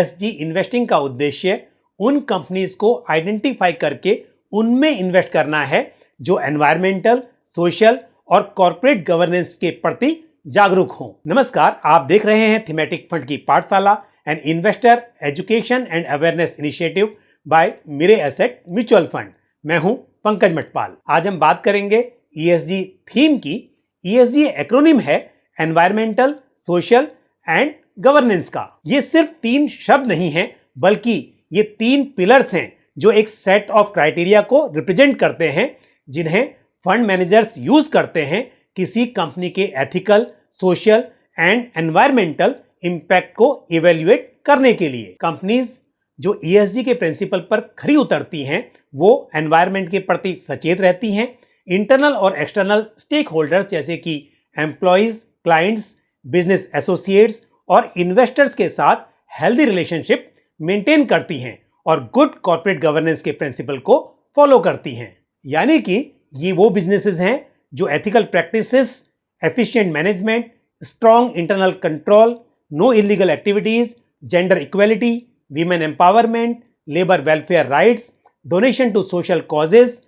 ESG investing का उद्देश्य उन कंपनीज को आइडेंटिफाई करके उनमें इन्वेस्ट करना है जो एनवायरमेंटल, सोशल और कॉर्पोरेट गवर्नेंस के प्रति जागरूक हों। नमस्कार, आप देख रहे हैं थीमेटिक फंड की पाठशाला and investor education and awareness initiative by Mirae Asset mutual fund. मैं हूं पंकज मटपाल। आज हम बात करेंगे ESG थीम की। ESG एक्रोनिम है एनवायरमेंटल, सोशल एंड गवर्नेंस का। ये सिर्फ 3 शब्द नहीं हैं, बल्कि ये 3 पिलर्स हैं जो एक सेट ऑफ क्राइटेरिया को रिप्रेजेंट करते हैं, जिन्हें फंड मैनेजर्स यूज करते हैं किसी कंपनी के ethical, social and environmental impact को इवेल्युएट करने के लिए। कंपनीज जो ESG के प्रिंसिपल पर खरी उतरती हैं, वो एनवायरमेंट के प्रति सचेत रहती हैं। इंटरनल और एक्सटर्नल स्टेक होल्डर्स जैसे कि एम्प्लॉइज, क्लाइंट्स, बिजनेस एसोसिएट्स और इन्वेस्टर्स के साथ हेल्दी रिलेशनशिप मेंटेन करती हैं और गुड कॉर्पोरेट गवर्नेंस के प्रिंसिपल को फॉलो करती हैं। यानी कि ये वो बिजनेसेस हैं जो ethical practices, efficient management, strong internal control, no illegal activities, gender equality, women empowerment, labour welfare rights, donation to social causes,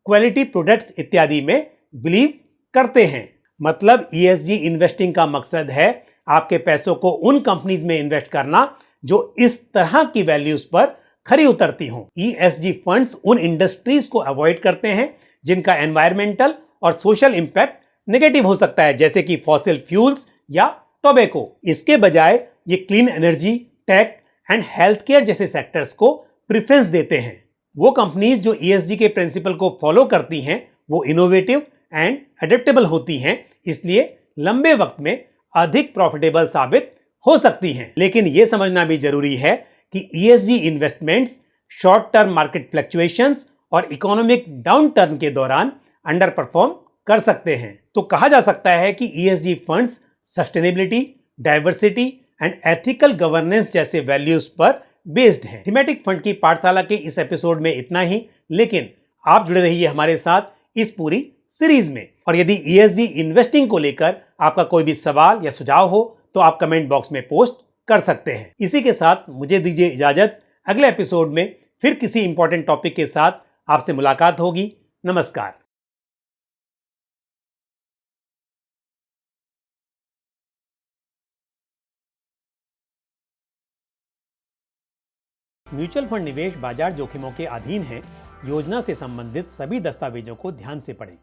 quality products इत्यादि में बिलीव करते हैं। मतलब ESG इन्वेस्टिंग का मकसद है आपके पैसों को उन कंपनीज में इन्वेस्ट करना जो इस तरह की वैल्यूज पर खरी उतरती हों। ESG फंड्स उन इंडस्ट्रीज को अवॉइड करते हैं जिनका एनवायरमेंटल और सोशल इंपैक्ट नेगेटिव हो सकता है, जैसे कि फॉसिल फ्यूल्स या टोबैको। इसके बजाय ये clean energy, tech and health care जैसे सेक्टर्स को प्रेफरेंस देते हैं। वो कंपनीज जो ESG के प्रिंसिपल को फॉलो करती हैं, वो इनोवेटिव एंड एडेप्टेबल होती हैं, इसलिए लंबे वक्त में अधिक प्रॉफिटेबल साबित हो सकती हैं। लेकिन यह समझना भी जरूरी है कि ESG investments short term market fluctuations और इकोनॉमिक डाउन टर्न के दौरान अंडर परफॉर्म कर सकते हैं। तो कहा जा सकता है कि ESG funds sustainability, diversity and ethical governance जैसे वैल्यूज पर बेस्ड है। थीमेटिक फंड की पाठशाला के इस एपिसोड में इतना ही, लेकिन आप जुड़े रहिए हमारे साथ इस पूरी सीरीज में। और यदि ESG इन्वेस्टिंग को लेकर आपका कोई भी सवाल या सुझाव हो तो आप कमेंट बॉक्स में पोस्ट कर सकते हैं। इसी के साथ मुझे दीजिए इजाजत। अगले एपिसोड में फिर किसी इंपॉर्टेंट टॉपिक के साथ आपसे मुलाकात होगी। नमस्कार। म्यूचुअल फंड निवेश बाजार जोखिमों के अधीन है। योजना से संबंधित सभी दस्तावेजों को ध्यान से पढ़ें।